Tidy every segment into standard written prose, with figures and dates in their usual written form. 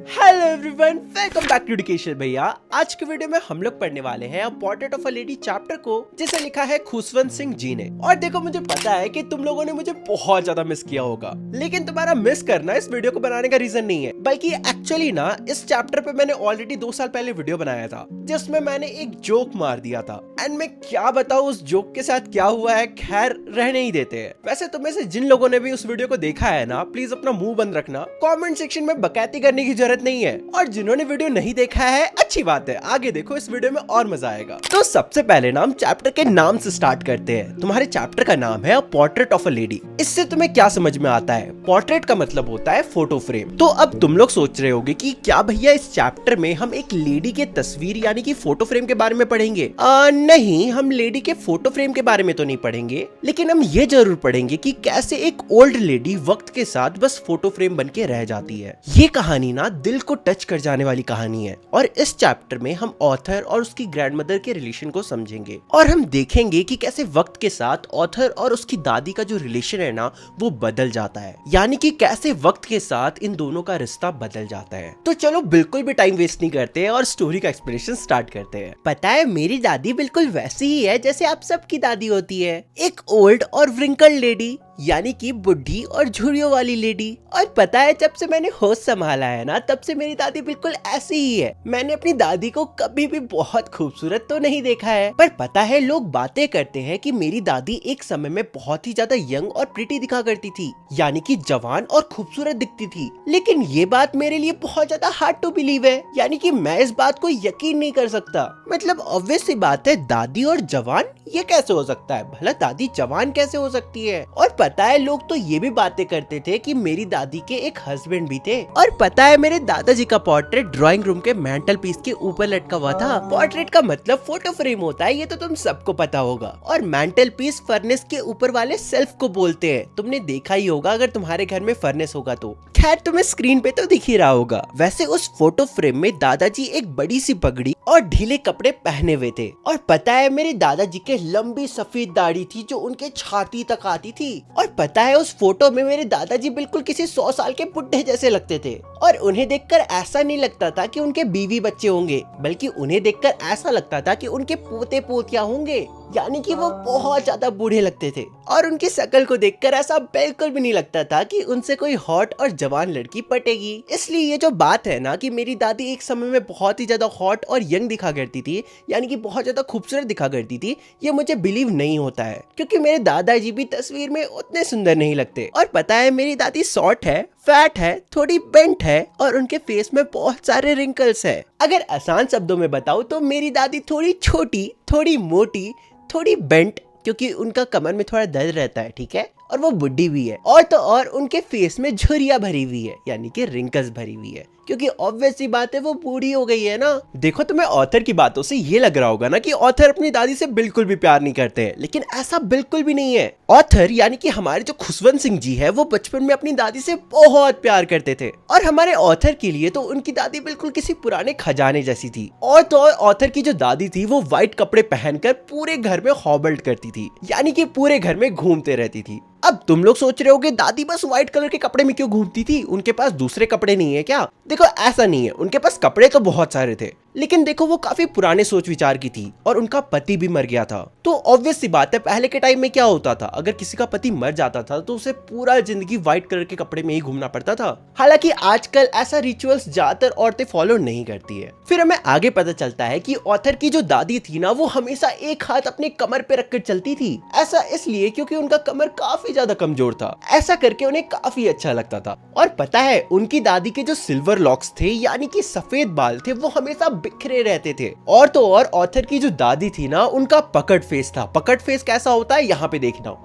Hello everyone, welcome back to education Bhaiya. आज के video में हम लोग पढ़ने वाले हैं portrait of a lady chapter को, जिसे लिखा है खुशवंत सिंह जी ने। और देखो, मुझे पता है कि तुम लोगों ने मुझे बहुत ज्यादा मिस किया होगा, लेकिन तुम्हारा मिस करना इस वीडियो को बनाने का रीजन नहीं है, बल्कि एक्चुअली ना इस चैप्टर पे मैंने ऑलरेडी 2 साल पहले वीडियो बनाया था, जिसमें मैंने एक जोक मार दिया था। एंड मैं क्या बताऊं उस जोक के साथ क्या हुआ है, खैर रहने ही देते हैं। वैसे तुम में से जिन लोगों ने भी उस वीडियो को देखा है ना, प्लीज अपना मुंह बंद रखना, कमेंट सेक्शन में बकैती करने की जरूरत नहीं है। और जिन्होंने वीडियो नहीं देखा है, अच्छी बात है, आगे देखो, इस वीडियो में और मजा आएगा। तो सबसे पहले ना हम चैप्टर के नाम से स्टार्ट करते हैं। तुम्हारे चैप्टर का नाम है पोर्ट्रेट ऑफ अ लेडी। इससे तुम्हें क्या समझ में आता है? पोर्ट्रेट का मतलब होता है फोटो फ्रेम। तो अब तुम लोग सोच रहे होगे कि क्या भैया इस चैप्टर में हम एक लेडी के तस्वीर यानी कि फोटो फ्रेम के बारे में पढ़ेंगे? नहीं, हम लेडी के फोटो फ्रेम के बारे में तो नहीं पढ़ेंगे, लेकिन हम ये जरूर पढ़ेंगे कि कैसे एक ओल्ड लेडी वक्त के साथ बस फोटो फ्रेम बन के रह जाती है। ये कहानी ना दिल को टच कर जाने वाली कहानी है, और इस चैप्टर में हम ऑथर और उसकी ग्रैंडमदर के रिलेशन को समझेंगे, और हम देखेंगे कि कैसे वक्त के साथ ऑथर और उसकी दादी का जो रिलेशन है ना, वो बदल जाता है, यानी कि कैसे वक्त के साथ इन दोनों का रिश्ता बदल जाता है। तो चलो बिल्कुल भी टाइम वेस्ट नहीं करते और स्टोरी का एक्सप्लेनेशन स्टार्ट करते हैं। पता है, मेरी दादी बिल्कुल वैसी ही है जैसे आप सबकी दादी होती है, एक ओल्ड और व्रिंकल्ड लेडी, यानी कि बुढ़ी और झुर्रियों वाली लेडी। और पता है, जब से मैंने होश संभाला है ना, तब से मेरी दादी बिल्कुल ऐसी ही है। मैंने अपनी दादी को कभी भी बहुत खूबसूरत तो नहीं देखा है, पर पता है लोग बातें करते हैं कि मेरी दादी एक समय में बहुत ही ज्यादा यंग और प्रिटी दिखा करती थी, यानी कि जवान और खूबसूरत दिखती थी। लेकिन ये बात मेरे लिए बहुत ज्यादा हार्ड टू बिलीव है, यानी कि मैं इस बात को यकीन नहीं कर सकता। मतलब ऑब्वियस सी बात है, दादी और जवान ये कैसे हो सकता है? भला दादी जवान कैसे हो सकती है? और पता है, लोग तो ये भी बातें करते थे कि मेरी दादी के एक हस्बैंड भी थे। और पता है, मेरे दादाजी का पोर्ट्रेट ड्राइंग रूम के मेंटल पीस के ऊपर लटका हुआ था। पोर्ट्रेट का मतलब फोटो फ्रेम होता है, ये तो तुम सबको पता होगा। और मेंटल पीस फर्नेस के ऊपर वाले सेल्फ को बोलते हैं। तुमने देखा ही होगा अगर तुम्हारे घर में फर्नेस होगा तो। खैर, तुम्हें स्क्रीन पे तो दिख ही रहा होगा। वैसे उस फोटो फ्रेम में दादाजी एक बड़ी सी पगड़ी और ढीले कपड़े पहने हुए थे। और पता है, मेरे दादाजी के लंबी सफेद दाढ़ी थी जो उनके छाती तक आती थी। और पता है, उस फोटो में मेरे दादाजी बिल्कुल किसी 100 साल के बुढ़े जैसे लगते थे। और उन्हें देखकर ऐसा नहीं लगता था कि उनके बीवी बच्चे होंगे, बल्कि उन्हें देखकर ऐसा लगता था कि उनके पोते पोतियां होंगे, यानी कि वो बहुत ज्यादा बूढ़े लगते थे। और उनकी शक्ल को देखकर ऐसा बिल्कुल भी नहीं लगता था कि उनसे कोई हॉट और जवान लड़की पटेगी। इसलिए ये जो बात है ना कि मेरी दादी एक समय में बहुत ही ज्यादा हॉट और यंग दिखा करती थी, यानी कि बहुत ज्यादा खूबसूरत दिखा करती थी, ये मुझे बिलीव नहीं होता है, क्योंकि मेरे दादाजी भी तस्वीर में उतने सुंदर नहीं लगते। और पता है, मेरी दादी शॉर्ट है, फैट है, थोड़ी बेंट है, और उनके फेस में बहुत सारे रिंकल्स है। अगर आसान शब्दों में बताऊं तो मेरी दादी थोड़ी छोटी, थोड़ी मोटी, थोड़ी बेंट, क्योंकि उनका कमर में थोड़ा दर्द रहता है, ठीक है, और वो बुढ़ी भी है। और तो और उनके फेस में झुर्रियां भरी हुई है, यानी कि रिंकल्स भरी हुई है, क्योंकि ऑब्वियस सी बात है, वो बूढ़ी हो गई है ना। देखो, तुम्हें ऑथर की बातों से ये लग रहा होगा ना कि ऑथर अपनी दादी से बिल्कुल भी प्यार नहीं करते हैं, लेकिन ऐसा बिल्कुल भी नहीं है। ऑथर यानी कि हमारे जो खुशवंत सिंह जी है, वो बचपन में अपनी दादी से बहुत प्यार करते थे, और हमारे ऑथर के लिए तो उनकी दादी बिल्कुल किसी पुराने खजाने जैसी थी। और तो और ऑथर की जो दादी थी, वो व्हाइट कपड़े पहनकर पूरे घर में हॉबल्ट करती थी, यानी कि पूरे घर में घूमते रहती थी। अब तुम लोग सोच रहे होगे, दादी बस व्हाइट कलर के कपड़े में क्यों घूमती थी? उनके पास दूसरे कपड़े नहीं है क्या? देखो, ऐसा नहीं है, उनके पास कपड़े तो बहुत सारे थे, लेकिन देखो वो काफी पुराने सोच विचार की थी, और उनका पति भी मर गया था। तो ऑब्वियस सी बात है, पहले के टाइम में क्या होता था, अगर किसी का पति मर जाता था तो उसे पूरा जिंदगी व्हाइट कलर के कपड़े में ही घूमना पड़ता था। हालांकि आजकल ऐसा रिचुअल्स ज्यादातर औरतें फॉलो नहीं करती है। फिर हमें आगे पता चलता है कि ऑथर की जो दादी थी ना, वो हमेशा एक हाथ अपने कमर पे रखकर चलती थी। ऐसा इसलिए क्योंकि उनका कमर काफी ज्यादा कमजोर था, ऐसा करके उन्हें काफी अच्छा लगता था। और पता है, उनकी दादी के जो सिल्वर लॉक्स थे, यानी कि सफेद बाल थे, वो हमेशा बिखरे रहते थे। और तो और ऑथर की जो दादी थी ना, उनका पकड़ फेस था। पकड़ फेस कैसा होता है, यहाँ पे देखना,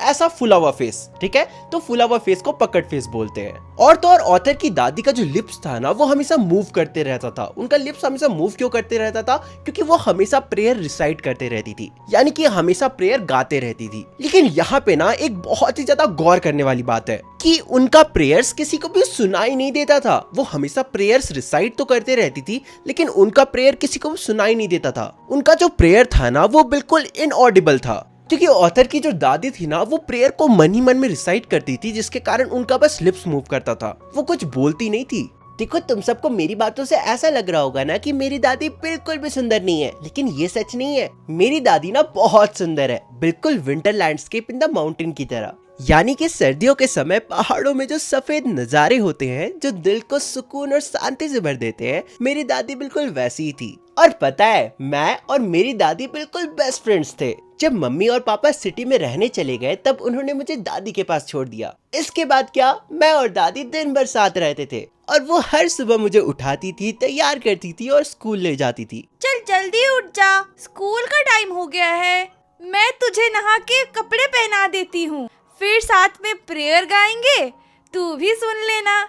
ऐसा फुला हुआ फेस, ठीक है, तो फुला हुआ फेस को पकड़ फेस बोलते हैं। और तो और ऑथर की दादी का जो लिप्स था ना, वो हमेशा मूव करते रहता था। उनका लिप्स हमेशा मूव क्यों करते रहता था? क्योंकि वो हमेशा प्रेयर रिसाइट करते रहती थी, यानी कि हमेशा प्रेयर गाते रहती थी। लेकिन यहाँ पे ना एक बहुत ही ज्यादा गौर करने वाली बात है कि उनका प्रेयर्स किसी को भी सुनाई नहीं देता था। वो हमेशा प्रेयर्स रिसाइट तो करते रहती थी, लेकिन उनका प्रेयर किसी को भी सुनाई नहीं देता था। उनका जो प्रेयर था ना, वो बिल्कुल इनऑडिबल था, क्योंकि ऑथर की जो दादी थी ना, वो प्रेयर को मन ही मन में रिसाइट करती थी, जिसके कारण उनका बस लिप्स मूव करता था, वो कुछ बोलती नहीं थी। देखो तुम सबको मेरी बातों से ऐसा लग रहा होगा ना कि मेरी दादी बिल्कुल भी सुंदर नहीं है, लेकिन ये सच नहीं है। मेरी दादी ना बहुत सुंदर है, बिल्कुल winter landscape in the mountain की तरह। यानी कि सर्दियों के समय पहाड़ों में जो सफेद नजारे होते हैं जो दिल को सुकून और शांति से भर देते हैं, मेरी दादी बिल्कुल वैसी ही थी। और पता है, मैं और मेरी दादी बिल्कुल बेस्ट फ्रेंड्स थे। जब मम्मी और पापा सिटी में रहने चले गए तब उन्होंने मुझे दादी के पास छोड़ दिया। इसके बाद क्या, मैं और दादी दिन भर साथ रहते थे और वो हर सुबह मुझे उठाती थी, तैयार करती थी और स्कूल ले जाती थी। चल जल्दी उठ जा, स्कूल का टाइम हो गया है। मैं तुझे नहा के कपड़े पहना देती हूँ, फिर साथ में प्रेयर गाएंगे, तू भी सुन लेना,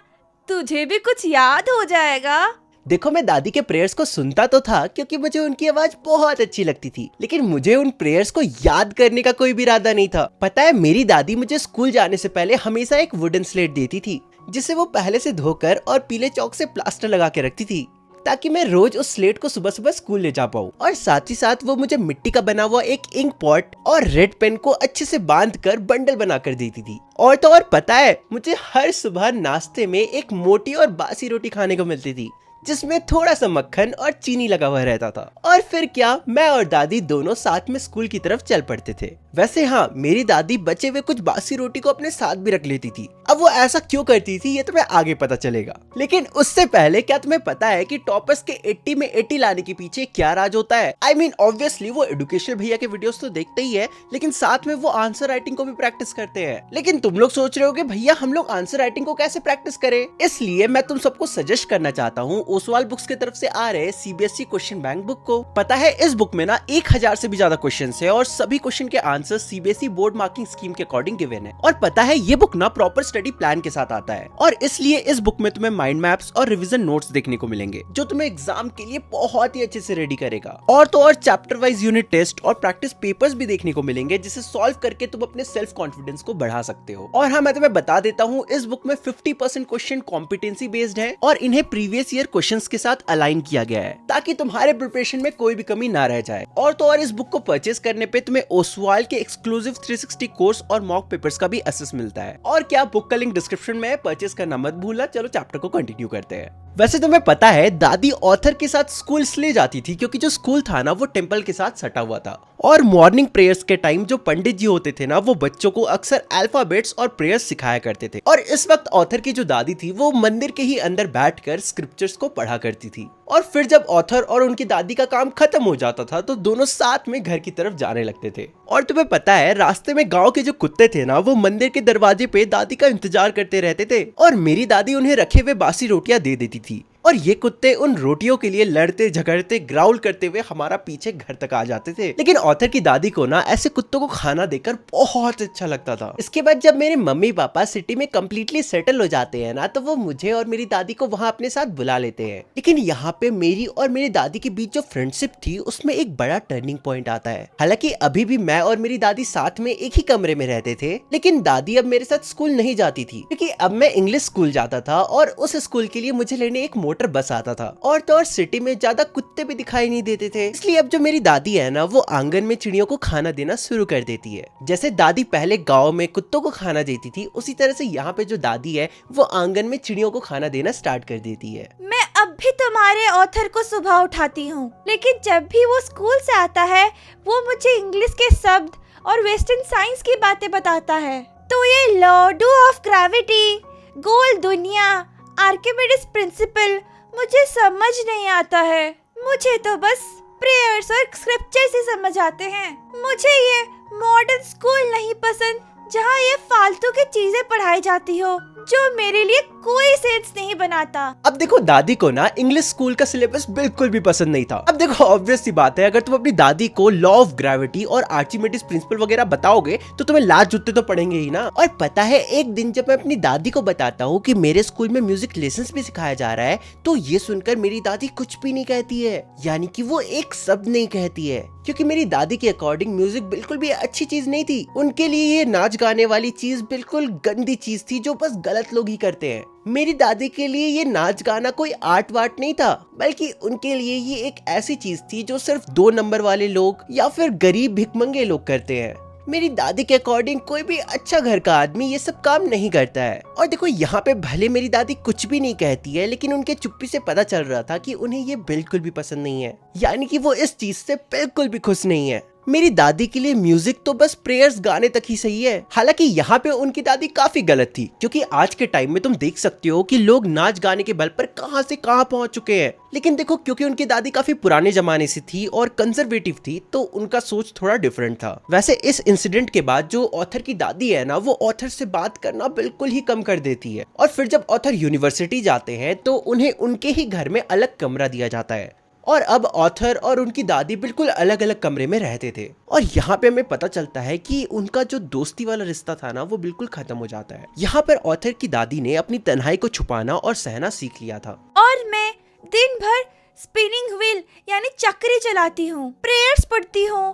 तुझे भी कुछ याद हो जाएगा। देखो मैं दादी के प्रेयर्स को सुनता तो था क्योंकि मुझे उनकी आवाज बहुत अच्छी लगती थी, लेकिन मुझे उन प्रेयर्स को याद करने का कोई भी इरादा नहीं था। पता है, मेरी दादी मुझे स्कूल जाने से पहले हमेशा एक वुडन स्लेट देती थी, जिसे वो पहले से धोकर और पीले चौक से प्लास्टर लगा के रखती थी, ताकि मैं रोज उस स्लेट को सुबह सुबह स्कूल ले जा पाऊँ। और साथ ही साथ वो मुझे मिट्टी का बना हुआ एक इंक पॉट और रेड पेन को अच्छे से बांध कर बंडल बना कर देती थी। और तो और पता है, मुझे हर सुबह नाश्ते में एक मोटी और बासी रोटी खाने को मिलती थी, जिसमें थोड़ा सा मक्खन और चीनी लगा हुआ रहता था। और फिर क्या, मैं और दादी दोनों साथ में स्कूल की तरफ चल पड़ते थे। वैसे हाँ, मेरी दादी बचे हुए कुछ बासी रोटी को अपने साथ भी रख लेती थी। अब वो ऐसा क्यों करती थी ये तुम्हें आगे पता चलेगा, लेकिन उससे पहले क्या तुम्हें पता है कि टॉपर्स के 80 में 80 लाने के पीछे क्या राज होता है? I mean, ऑब्वियसली वो एडुकेशनल भैया के वीडियोस तो देखते ही है, लेकिन साथ में वो आंसर राइटिंग को भी प्रैक्टिस करते हैं। लेकिन तुम लोग सोच रहे होगे भैया हम लोग आंसर राइटिंग को कैसे प्रैक्टिस करें? इसलिए मैं तुम सबको सजेस्ट करना चाहता हूँ ओसवाल बुक्स की तरफ से आ रहे सीबीएसई क्वेश्चन बैंक बुक को। पता है, इस बुक में ना 1000 से भी ज्यादा क्वेश्चन है और सभी क्वेश्चन के answer CBSE board marking scheme के अकॉर्डिंग गिवन है। और पता है, ये बुक ना प्रॉपर स्टडी प्लान के साथ आता है और इसलिए इस बुक में तुम्हें माइंड मैप्स और रिवीजन नोट्स देखने को मिलेंगे, जो तुम्हें एग्जाम के लिए बहुत ही अच्छे से रेडी करेगा। और तो और चैप्टर वाइज यूनिट टेस्ट और प्रैक्टिस पेपर्स भी देखने को मिलेंगे, जिसे सॉल्व करके तुम अपने सेल्फ कॉन्फिडेंस को बढ़ा सकते हो। और हाँ, मैं तुम्हें बता देता हूँ, इस बुक में 50% क्वेश्चन कॉम्पिटेंसी बेस्ड है और इन्हें प्रीवियस ईयर क्वेश्चंस के साथ अलाइन किया गया है, ताकि तुम्हारे प्रिपरेशन में कोई भी कमी ना रह जाए। और तो और इस बुक को परचेज करने पे तुम्हें ओसवाल के एक्सक्लूसिव 360 कोर्स और मॉक पेपर्स का भी एक्सेस मिलता है। और क्या, बुक का लिंक डिस्क्रिप्शन में है, परचेज करना मत भूलना। चलो चैप्टर को कंटिन्यू करते हैं। वैसे तुम्हें पता है, दादी ऑथर के साथ स्कूल इसलिए जाती थी क्योंकि जो स्कूल था ना वो टेंपल के साथ सटा हुआ था और मॉर्निंग प्रेयर्स के टाइम जो पंडित जी होते थे ना, वो बच्चों को अक्सर अल्फाबेट्स और प्रेयर्स सिखाया करते थे। और इस वक्त ऑथर की जो दादी थी वो मंदिर के ही अंदर बैठकर स्क्रिप्चर्स को पढ़ा करती थी। और फिर जब ऑथर और उनकी दादी का काम खत्म हो जाता था तो दोनों साथ में घर की तरफ जाने लगते थे। और तुम्हें पता है, रास्ते में गांव के जो कुत्ते थे ना, वो मंदिर के दरवाजे पे दादी का इंतजार करते रहते थे और मेरी दादी उन्हें रखे हुए बासी रोटियां दे देती थी। और ये कुत्ते उन रोटियों के लिए लड़ते झगड़ते ग्राउल करते हुए हमारा पीछे घर तक आ जाते थे। लेकिन ऑथर की दादी को ना ऐसे कुत्तों को खाना देकर बहुत अच्छा लगता था। इसके बाद जब मेरे मम्मी पापा सिटी में कम्प्लीटली सेटल हो जाते हैं ना, तो वो मुझे और मेरी दादी को वहाँ अपने साथ बुला लेते हैं। लेकिन यहाँ पे मेरी और मेरी दादी के बीच जो फ्रेंडशिप थी उसमें एक बड़ा टर्निंग पॉइंट आता है। हालांकि अभी भी मैं और मेरी दादी साथ में एक ही कमरे में रहते थे, लेकिन दादी अब मेरे साथ स्कूल नहीं जाती थी क्योंकि अब मैं इंग्लिश स्कूल जाता था और उस स्कूल के लिए मुझे लेने एक मोटर बस आता था। और तो और सिटी में ज्यादा कुत्ते भी दिखाई नहीं देते थे, इसलिए अब जो मेरी दादी है ना, वो आंगन में चिड़ियों को खाना देना शुरू कर देती है। जैसे दादी पहले गांव में कुत्तों को खाना देती थी, उसी तरह से यहाँ पे जो दादी है वो आंगन में चिड़ियों को खाना देना स्टार्ट कर देती है। मैं अब भी तुम्हारे ऑथर को सुबह उठाती हूँ, लेकिन जब भी वो स्कूल से आता है वो मुझे इंग्लिश के शब्द और वेस्टर्न साइंस की बातें बताता है। तो ये लॉ ऑफ ग्रेविटी, गोल दुनिया, आर्किमिडीज प्रिंसिपल मुझे समझ नहीं आता है। मुझे तो बस प्रेयर्स और स्क्रिप्चर्स ही समझ आते हैं। मुझे ये मॉडर्न स्कूल नहीं पसंद जहाँ ये फालतू की चीजें पढ़ाई जाती हो जो मेरे लिए कोई सेंस नहीं बनाता। अब देखो, दादी को ना इंग्लिश स्कूल का सिलेबस बिल्कुल भी पसंद नहीं था। अब देखो, ऑब्वियस सी बात है, अगर तुम अपनी दादी को लॉ ऑफ ग्रेविटी और आर्किमिडीज प्रिंसिपल वगैरह बताओगे तो तुम्हें लात जूते तो पड़ेंगे ही ना। और पता है, एक दिन जब मैं अपनी दादी को बताता हूँ कि मेरे स्कूल में म्यूजिक लेसन्स भी सिखाया जा रहा है, तो ये सुनकर मेरी दादी कुछ भी नहीं कहती है, यानी कि वो एक शब्द नहीं कहती है, क्योंकि मेरी दादी के अकॉर्डिंग म्यूजिक बिल्कुल भी अच्छी चीज नहीं थी। उनके लिए ये नाच गाने वाली चीज बिल्कुल गंदी चीज थी जो बस गलत लोग ही करते हैं। मेरी दादी के लिए ये नाच गाना कोई आर्ट वार्ट नहीं था, बल्कि उनके लिए ये एक ऐसी चीज थी जो सिर्फ 2 नंबर वाले लोग या फिर गरीब भिखमंगे लोग करते हैं। मेरी दादी के अकॉर्डिंग कोई भी अच्छा घर का आदमी ये सब काम नहीं करता है। और देखो यहाँ पे भले मेरी दादी कुछ भी नहीं कहती है, लेकिन उनके चुप्पी से पता चल रहा था कि उन्हें ये बिल्कुल भी पसंद नहीं है, यानी कि वो इस चीज से बिल्कुल भी खुश नहीं है। मेरी दादी के लिए म्यूजिक तो बस प्रेयर्स गाने तक ही सही है। हालांकि यहाँ पे उनकी दादी काफी गलत थी, क्योंकि आज के टाइम में तुम देख सकते हो कि लोग नाच गाने के बल पर कहां से कहां पहुंच चुके हैं। लेकिन देखो, क्योंकि उनकी दादी काफी पुराने जमाने से थी और कंजर्वेटिव थी, तो उनका सोच थोड़ा डिफरेंट था। वैसे इस इंसिडेंट के बाद जो ऑथर की दादी है ना, वो ऑथर से बात करना बिल्कुल ही कम कर देती है। और फिर जब ऑथर यूनिवर्सिटी जाते हैं तो उन्हें उनके ही घर में अलग कमरा दिया जाता है, और अब ऑथर और उनकी दादी बिल्कुल अलग अलग कमरे में रहते थे। और यहाँ पे हमें पता चलता है कि उनका जो दोस्ती वाला रिश्ता था ना, वो बिल्कुल खत्म हो जाता है। यहाँ पर ऑथर की दादी ने अपनी तन्हाई को छुपाना और सहना सीख लिया था। और मैं दिन भर स्पिनिंग व्हील यानी चक्री चलाती हूँ, प्रेयर्स पढ़ती हूँ,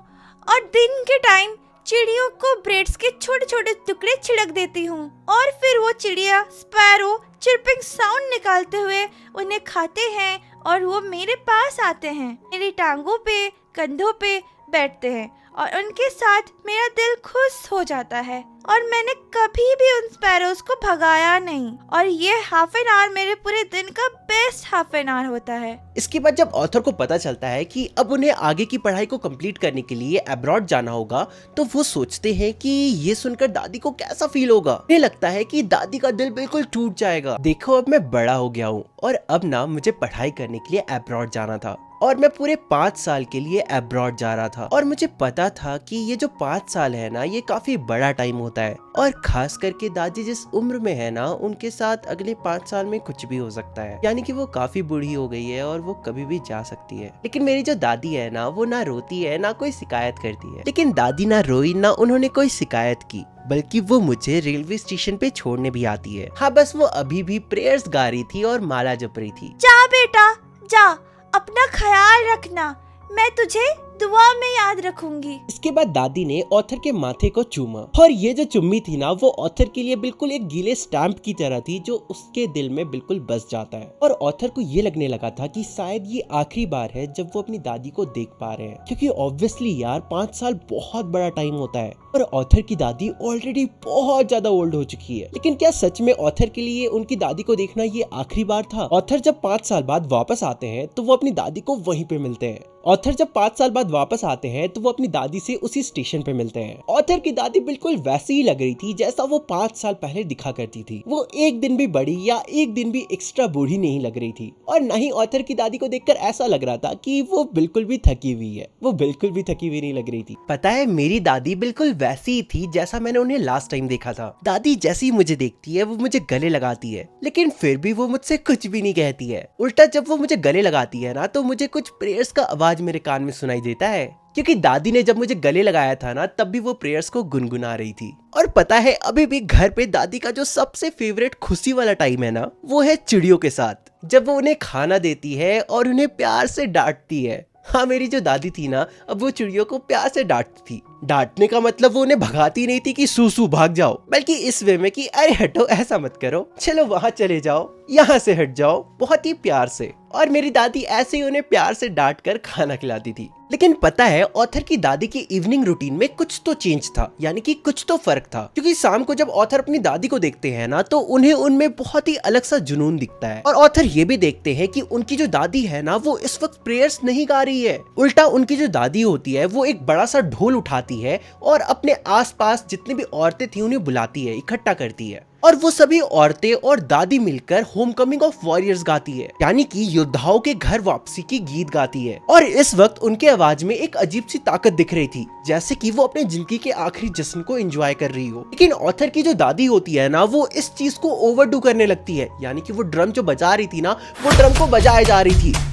और दिन के टाइम चिड़ियों को ब्रेड्स के छोटे छोटे टुकड़े छिड़क देती हूँ, और फिर वो चिड़िया स्पैरो चिरपिंग साउंड निकालते हुए उन्हें खाते हैं और वो मेरे पास आते हैं, मेरी टांगों पे कंधों पे बैठते हैं, और उनके साथ मेरा दिल खुश हो जाता है। और मैंने कभी भी उन स्पैरोज को भगाया नहीं, और ये हाफ एन आवर मेरे पूरे दिन का बेस्ट हाफ एन आवर होता है। इसके बाद जब ऑथर को पता चलता है कि अब उन्हें आगे की पढ़ाई को कंप्लीट करने के लिए अब्रॉड जाना होगा, तो वो सोचते हैं कि ये सुनकर दादी को कैसा फील होगा। उन्हें लगता है कि दादी का दिल बिल्कुल टूट जाएगा। देखो, अब मैं बड़ा हो गया हूँ और अब ना मुझे पढ़ाई करने के लिए अब्रॉड जाना था, और मैं पूरे 5 साल के लिए अब्रॉड जा रहा था। और मुझे पता था कि ये जो 5 साल है ना, ये काफी बड़ा टाइम होता है, और खास करके दादी जिस उम्र में है ना, उनके साथ अगले 5 साल में कुछ भी हो सकता है। यानी कि वो काफी बूढ़ी हो गई है और वो कभी भी जा सकती है। लेकिन मेरी जो दादी है ना, वो ना रोती है ना कोई शिकायत करती है। लेकिन दादी ना रोई ना उन्होंने कोई शिकायत की, बल्कि वो मुझे रेलवे स्टेशन पे छोड़ने भी आती है। हाँ, बस वो अभी भी प्रेयर्स गा रही थी और माला जप रही थी। जा बेटा जा, अपना ख्याल रखना, मैं तुझे दुआ में याद रखूंगी। इसके बाद दादी ने ऑथर के माथे को चूमा, और ये जो चुम्मी थी ना, वो ऑथर के लिए बिल्कुल एक गीले स्टैम्प की तरह थी, जो उसके दिल में बिल्कुल बस जाता है। और ऑथर को ये लगने लगा था कि शायद ये आखिरी बार है जब वो अपनी दादी को देख पा रहे हैं, क्योंकि ऑब्वियसली यार 5 साल बहुत बड़ा टाइम होता है, और ऑथर की दादी ऑलरेडी बहुत ज्यादा ओल्ड हो चुकी है। लेकिन क्या सच में ऑथर के लिए उनकी दादी को देखना ये आखिरी बार था? ऑथर जब 5 साल बाद वापस आते हैं तो वो अपनी दादी को वहीं पे मिलते हैं। ऑथर जब 5 साल बाद वापस आते हैं तो वो अपनी दादी से उसी स्टेशन पे मिलते हैं। ऑथर की दादी बिल्कुल वैसी ही लग रही थी जैसा वो 5 साल पहले दिखा करती थी। वो एक दिन भी बड़ी या एक दिन भी एक्स्ट्रा बूढ़ी नहीं लग रही थी, और न ही ऑथर की दादी को देखकर ऐसा लग रहा था कि वो बिल्कुल भी थकी हुई है। वो बिल्कुल भी थकी हुई नहीं लग रही थी। पता है, मेरी दादी बिल्कुल वैसी ही थी जैसा मैंने उन्हें लास्ट टाइम देखा था। दादी जैसी मुझे देखती है वो मुझे गले लगाती है, लेकिन फिर भी वो मुझसे कुछ भी नहीं कहती है। उल्टा जब वो मुझे गले लगाती है ना, तो मुझे कुछ प्रेयर्स का आवाज मेरे कान में सुनाई देता है, क्योंकि दादी ने जब मुझे गले लगाया था ना, तब भी वो प्रेयर्स को गुनगुना रही थी। और पता है, अभी भी घर पे दादी का जो सबसे फेवरेट खुशी वाला टाइम है ना, वो है चिड़ियों के साथ, जब वो उन्हें खाना देती है और उन्हें प्यार से डांटती है। हाँ, मेरी जो दादी थी ना, अब वो चिड़ियों को प्यार से डांटती थी। डांटने का मतलब वो उन्हें भगाती नहीं थी कि सू भाग जाओ, बल्कि इस वे में कि अरे हटो, ऐसा मत करो, चलो वहाँ चले जाओ, यहाँ से हट जाओ, बहुत ही प्यार से। और मेरी दादी ऐसे ही उन्हें प्यार से डांट कर खाना खिलाती थी। लेकिन पता है, ऑथर की दादी की इवनिंग रूटीन में कुछ तो चेंज था, यानी कि कुछ तो फर्क था, क्योंकि शाम को जब ऑथर अपनी दादी को देखते हैं ना, तो उन्हें उनमें बहुत ही अलग सा जुनून दिखता है। और ऑथर ये भी देखते हैं कि उनकी जो दादी है ना, वो इस वक्त प्रेयर्स नहीं गा रही है। उल्टा उनकी जो दादी होती है, वो एक बड़ा सा ढोल उठाती है और अपने आसपास जितनी भी औरतें थी उन्हें बुलाती है, इकट्ठा करती है, और वो सभी औरतें और दादी मिलकर होमकमिंग ऑफ वॉरियर्स गाती है, यानी कि योद्धाओं के घर वापसी की गीत गाती है। और इस वक्त उनके आवाज में एक अजीब सी ताकत दिख रही थी, जैसे कि वो अपने जिंदगी के आखिरी जश्न को एंजॉय कर रही हो। लेकिन ऑथर की जो दादी होती है ना, वो इस चीज को ओवरडू करने लगती है, यानी कि वो ड्रम जो बजा रही थी ना, वो ड्रम को बजाए जा रही थी।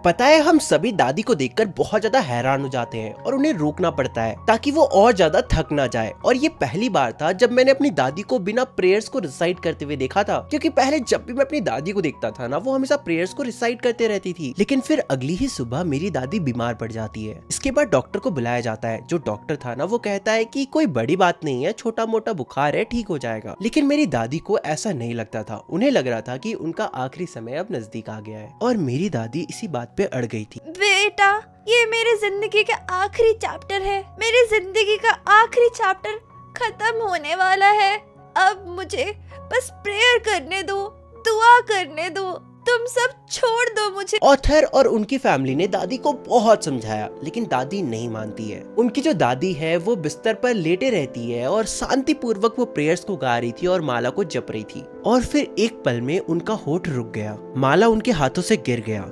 पता है, हम सभी दादी को देखकर बहुत ज्यादा हैरान हो जाते हैं और उन्हें रोकना पड़ता है ताकि वो और ज्यादा थक ना जाए। और ये पहली बार था जब मैंने अपनी दादी को बिना प्रेयर्स को रिसाइट करते हुए देखा था, क्योंकि पहले जब भी मैं अपनी दादी को देखता था ना, वो हमेशा प्रेयर्स को रिसाइट करते रहती थी। लेकिन फिर अगली ही सुबह मेरी दादी बीमार पड़ जाती है। इसके बाद डॉक्टर को बुलाया जाता है। जो डॉक्टर था ना, वो कहता है कि कोई बड़ी बात नहीं है, छोटा मोटा बुखार है, ठीक हो जाएगा। लेकिन मेरी दादी को ऐसा नहीं लगता था। उन्हें लग रहा था कि उनका आखिरी समय अब नजदीक आ गया है, और मेरी दादी इसी बात पे अड़ गई थी। बेटा, ये मेरी जिंदगी का आखिरी चैप्टर है। मेरी जिंदगी का आखिरी चैप्टर खत्म होने वाला है। अब मुझे बस प्रेयर करने दो, दुआ करने दो, तुम सब छोड़ दो मुझे। ऑथर और उनकी फैमिली ने दादी को बहुत समझाया, लेकिन दादी नहीं मानती है। उनकी जो दादी है वो बिस्तर पर लेटे रहती है और शांति पूर्वक वो प्रेयर्स को गा रही थी और माला को जप रही थी। और फिर एक पल में उनका होठ रुक गया, माला उनके हाथों से गिर गया।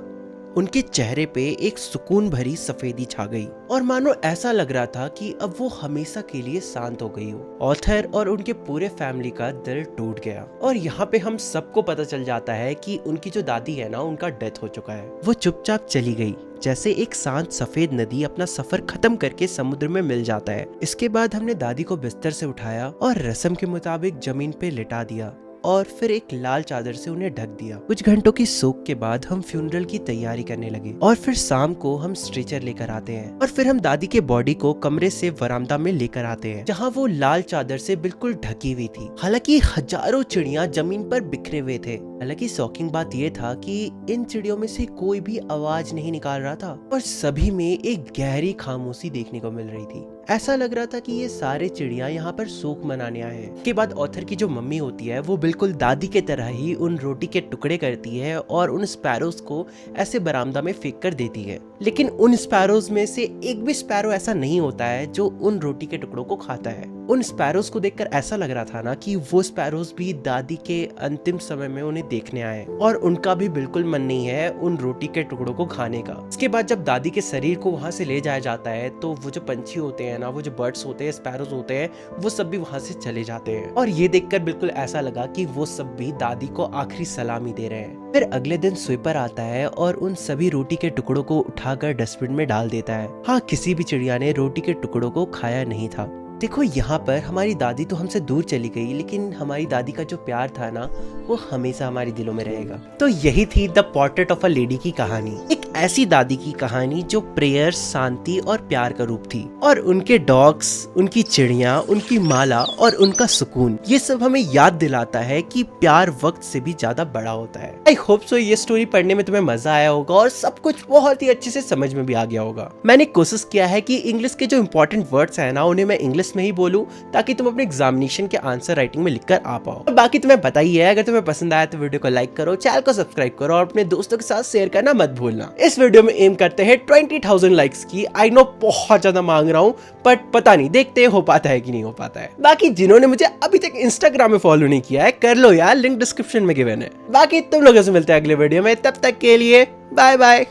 उनके चेहरे पे एक सुकून भरी सफेदी छा गई और मानो ऐसा लग रहा था कि अब वो हमेशा के लिए शांत हो गई हो। ऑथर और उनके पूरे फैमिली का दिल टूट गया और यहाँ पे हम सबको पता चल जाता है कि उनकी जो दादी है ना, उनका डेथ हो चुका है। वो चुपचाप चली गई, जैसे एक शांत सफेद नदी अपना सफर खत्म करके समुद्र में मिल जाता है। इसके बाद हमने दादी को बिस्तर से उठाया और रस्म के मुताबिक जमीन पे लिटा दिया और फिर एक लाल चादर से उन्हें ढक दिया। कुछ घंटों की सोख के बाद हम फ्यूनरल की तैयारी करने लगे और फिर शाम को हम स्ट्रेचर लेकर आते हैं और फिर हम दादी के बॉडी को कमरे से वरामदा में लेकर आते हैं, जहाँ वो लाल चादर से बिल्कुल ढकी हुई थी। हालांकि हजारों चिड़िया जमीन पर बिखरे हुए थे। हालांकि शॉकिंग बात यह था कि इन चिड़ियों में से कोई भी आवाज नहीं निकाल रहा था और सभी में एक गहरी खामोशी देखने को मिल रही थी। ऐसा लग रहा था कि ये सारे चिड़िया यहाँ पर शोक मनाने आए हैं। के बाद ऑथर की जो मम्मी होती है वो बिल्कुल दादी के तरह ही उन रोटी के टुकड़े करती है और उन स्पैरोज को ऐसे बरामदा में फेंक कर देती है। लेकिन उन स्पैरोज में से एक भी स्पैरो ऐसा नहीं होता है जो उन रोटी के टुकड़ों को खाता है। उन स्पैरोज को देखकर ऐसा लग रहा था ना कि वो स्पैरोज भी दादी के अंतिम समय में उन्हें देखने आए और उनका भी बिल्कुल मन नहीं है उन रोटी के टुकड़ों को खाने का। इसके बाद जब दादी के शरीर को वहां से ले जाया जाता है तो वो जो पंछी होते हैं ना, वो जो बर्ड्स होते हैं, स्पैरोज होते हैं, वो सब भी वहां से चले जाते हैं। और ये देखकर बिल्कुल ऐसा लगा कि वो सब भी दादी को आखिरी सलामी दे रहे हैं। फिर अगले दिन स्वीपर आता है और उन सभी रोटी के टुकड़ों को उठाकर डस्टबिन में डाल देता है। हाँ, किसी भी चिड़िया ने रोटी के टुकड़ों को खाया नहीं था। देखो, यहाँ पर हमारी दादी तो हमसे दूर चली गई, लेकिन हमारी दादी का जो प्यार था ना, वो हमेशा हमारे दिलों में रहेगा। तो यही थी the portrait of a lady की कहानी। एक ऐसी दादी की कहानी जो प्रेयर, शांति और प्यार का रूप थी। और उनके डॉग्स, उनकी चिड़िया, उनकी माला और उनका सुकून, ये सब हमें याद दिलाता है कि प्यार वक्त से भी ज्यादा बड़ा होता है। आई होप सो ये स्टोरी पढ़ने में तुम्हें मजा आया होगा और सब कुछ बहुत ही अच्छे से समझ में भी आ गया होगा। मैंने कोशिश किया है कि इंग्लिश के जो इंपॉर्टेंट वर्ड्स है ना, उन्हें मैं इंग्लिश में ही बोलूं ताकि तुम अपने एग्जामिनेशन के आंसर राइटिंग में लिखकर आ पाओ। और बाकी तुम्हें पता ही है, अगर तुम्हें पसंद आया तो वीडियो को लाइक करो, चैनल को सब्सक्राइब करो और अपने दोस्तों के साथ शेयर करना मत भूलना। इस वीडियो में एम करते हैं 20,000 लाइक्स की। आई नो बहुत ज्यादा मांग रहा हूँ, बट पता नहीं, देखते हो पाता है कि नहीं हो पाता है। बाकी जिन्होंने मुझे अभी तक इंस्टाग्राम में फॉलो नहीं किया है, कर लो यार, लिंक डिस्क्रिप्शन में गिवन है। बाकी तुम लोगों से मिलते हैं अगले वीडियो में, तब तक के लिए बाय बाय।